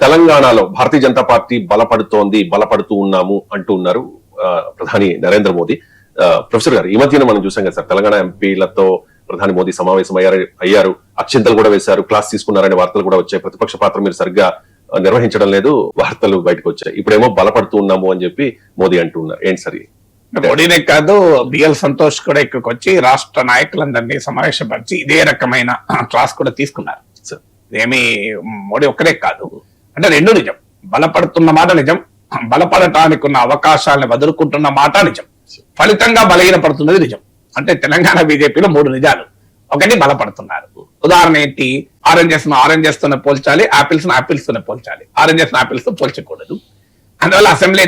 తెలంగాణలో భారతీయ జనతా పార్టీ బలపడుతూ ఉన్నాము అంటూ ఉన్నారు ప్రధాని నరేంద్ర మోదీ. ప్రొఫెసర్ గారు, ఈ మధ్యన మనం చూసాం కదా సార్, తెలంగాణ ఎంపీలతో ప్రధాని మోదీ సమావేశం అయ్యారు, అక్షింతలు కూడా వేశారు, క్లాస్ తీసుకున్నారనే వార్తలు కూడా వచ్చాయి. ప్రతిపక్ష పాత్ర మీరు సరిగ్గా నిర్వహించడం లేదు వార్తలు బయటకు వచ్చాయి. ఇప్పుడేమో బలపడుతూ ఉన్నాము అని చెప్పి మోదీ అంటూ ఉన్నారు. ఏంటి సార్? మోడీనే కాదు, బిఎల్ సంతోష్ కూడా ఇక్కడికి వచ్చి రాష్ట్ర నాయకులందరినీ సమావేశపరిచి ఇదే రకమైన క్లాస్ కూడా తీసుకున్నారు. ఇదేమి మోడీ ఒక్కడే కాదు, అంటే రెండు నిజం. బలపడుతున్న మాట నిజం, బలపడటానికి ఉన్న అవకాశాలను వదులుకుంటున్న మాట నిజం, ఫలితంగా బలహీనపడుతున్నది నిజం. అంటే తెలంగాణ బీజేపీలో మూడు నిజాలు. ఒకటి, బలపడుతున్నారు. ఉదాహరణ ఏంటి? ఆరెంజెస్ తోనే పోల్చాలి, ఆపిల్స్ తోనే పోల్చాలి. ఆరెంజెస్ ఆపిల్స్ తో పోల్చకూడదు. అందువల్ల అసెంబ్లీ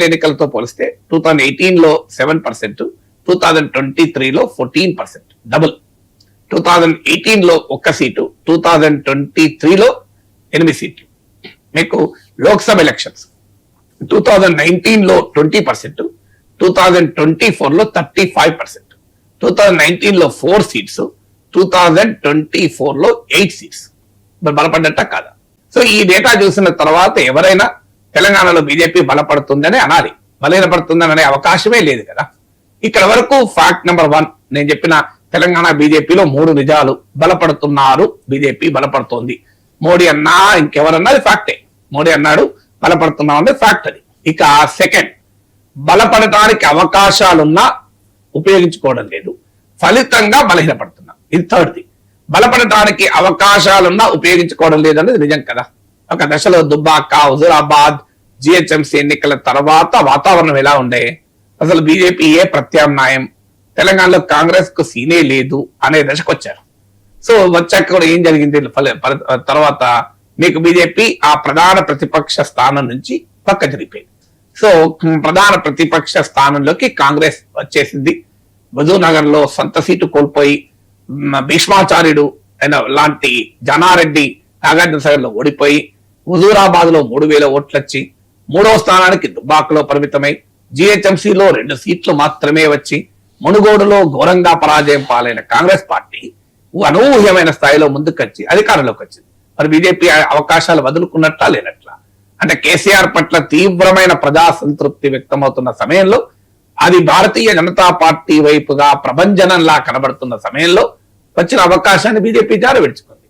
ఎన్నికలతో పోలిస్తే 2018 లో 7%, 2023 లో 14%, డబుల్. 2018 లో 1 సీటు, 2023 లో 8 సీట్లు. మీకు లోక్సభ ఎలక్షన్స్ 2019 లో 20%, 2024 లో 35%, 2019 లో 4 సీట్స్, 2024 లో 8 సీట్స్. బలపడ్డట్ట కాదా? సో ఈ డేటా చూసిన తర్వాత ఎవరైనా తెలంగాణలో బీజేపీ బలపడుతుందని అనాలి, బలహీనపడుతుందని అనే అవకాశమే లేదు కదా. ఇక్కడ వరకు ఫ్యాక్ట్ నెంబర్ 1 నేను చెప్పిన తెలంగాణ బీజేపీలో మూడు నిజాలు. బలపడుతున్నారు, బీజేపీ బలపడుతోంది. మోడీ అన్నా ఇంకెవరన్నా అది ఫ్యాక్టే. మోడీ అన్నాడు బలపడుతున్నాం అంటే ఫ్యాక్ట్ అది. ఇక సెకండ్, బలపడటానికి అవకాశాలున్నా ఉపయోగించుకోవడం లేదు, ఫలితంగా బలహీనపడుతున్నాం. ఇది థర్డ్ది. బలపడటానికి అవకాశాలున్నా ఉపయోగించుకోవడం లేదు అనేది నిజం కదా. ఒక దశలో దుబ్బాక, హుజూరాబాద్, జిహెచ్ఎంసీ ఎన్నికల తర్వాత వాతావరణం ఎలా ఉండే? అసలు బీజేపీ ఏ ప్రత్యామ్నాయం, తెలంగాణలో కాంగ్రెస్ కు సీనే లేదు అనే దశకు వచ్చారు. సో వచ్చాక కూడా ఏం జరిగింది? తర్వాత మీకు బీజేపీ ఆ ప్రధాన ప్రతిపక్ష స్థానం నుంచి పక్క జరిగిపోయింది. సో ప్రధాన ప్రతిపక్ష స్థానంలోకి కాంగ్రెస్ వచ్చేసింది. హుజూర్నగర్ లో సొంత సీటు కోల్పోయి భీష్మాచార్యుడు లాంటి జనారెడ్డి నాగార్జున సాగర్ లో ఓడిపోయి, హుజూరాబాద్ లో 3,000 ఓట్లు వచ్చి, 3వ స్థానానికి దుబ్బాకలో పరిమితమై, జిహెచ్ఎంసీలో 2 సీట్లు మాత్రమే వచ్చి, మునుగోడులో ఘోరంగా పరాజయం పాలైన కాంగ్రెస్ పార్టీ అనూహ్యమైన స్థాయిలో ముందుకొచ్చి అధికారంలోకి వచ్చింది. మరి బీజేపీ అవకాశాలు వదులుకున్నట్లా లేనట్లా? అంటే కేసీఆర్ పట్ల తీవ్రమైన ప్రజా సంతృప్తి వ్యక్తమవుతున్న సమయంలో, అది భారతీయ జనతా పార్టీ వైపుగా ప్రభంజనంలా కనబడుతున్న సమయంలో వచ్చిన అవకాశాన్ని బీజేపీ జారవిడుచుకుంది.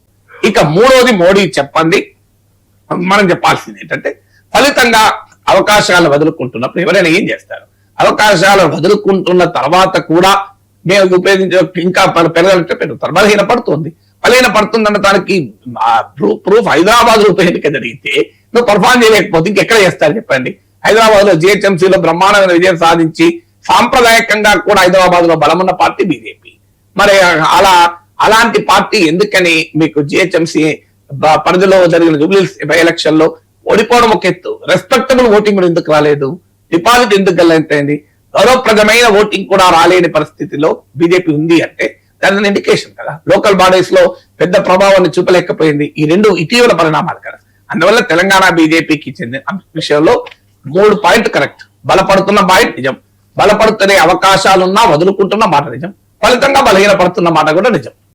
ఇక మూడోది, మోడీ చెప్పండి, మనం చెప్పాల్సింది ఏంటంటే, ఫలితంగా అవకాశాలు వదులుకుంటున్నప్పుడు ఎవరైనా ఏం చేస్తారు? అవకాశాలు వదులుకుంటున్న తర్వాత కూడా మేము ఉపయోగించే ఇంకా పెరగాలంటే పెరుగుతారు. బలహీనపడుతుంది. బలహీనపడుతుందన్న దానికి ప్రూఫ్ హైదరాబాద్ ఉప ఎన్నిక జరిగితే నువ్వు పర్ఫార్మ్ చేయలేకపోతే ఇంకెక్కడ చేస్తారు చెప్పండి? హైదరాబాద్ లో జిహెచ్ఎంసీలో బ్రహ్మాండమైన విజయం సాధించి సాంప్రదాయకంగా కూడా హైదరాబాద్ లో బలమున్న పార్టీ బీజేపీ. మరి అలాంటి పార్టీ ఎందుకని మీకు జిహెచ్ఎంసీ పరిధిలో జరిగిన జూబ్లీహిల్స్ బై ఎలక్షన్ లో ఓడిపోవడం ఒక ఎత్తు, రెస్పెక్టబుల్ ఓటింగ్ కూడా ఎందుకు రాలేదు? డిపాజిట్ ఎందుకు గల్లంతైంది? గౌరవప్రదమైన ఓటింగ్ కూడా రాలేని పరిస్థితిలో బీజేపీ ఉంది అంటే దాని ఇండికేషన్ కదా. లోకల్ బాడీస్ లో పెద్ద ప్రభావాన్ని చూపలేకపోయింది. ఈ రెండు ఇటీవల పరిణామాలు కదా. అందువల్ల తెలంగాణ బీజేపీకి చెందిన విషయంలో 3 పాయింట్ కరెక్ట్. బలపడుతున్న పాయింట్ నిజం, బలపడుతున్న అవకాశాలున్నా వదులుకుంటున్న మాట నిజం, ఫలితంగా బలహీనపడుతున్న మాట కూడా నిజం.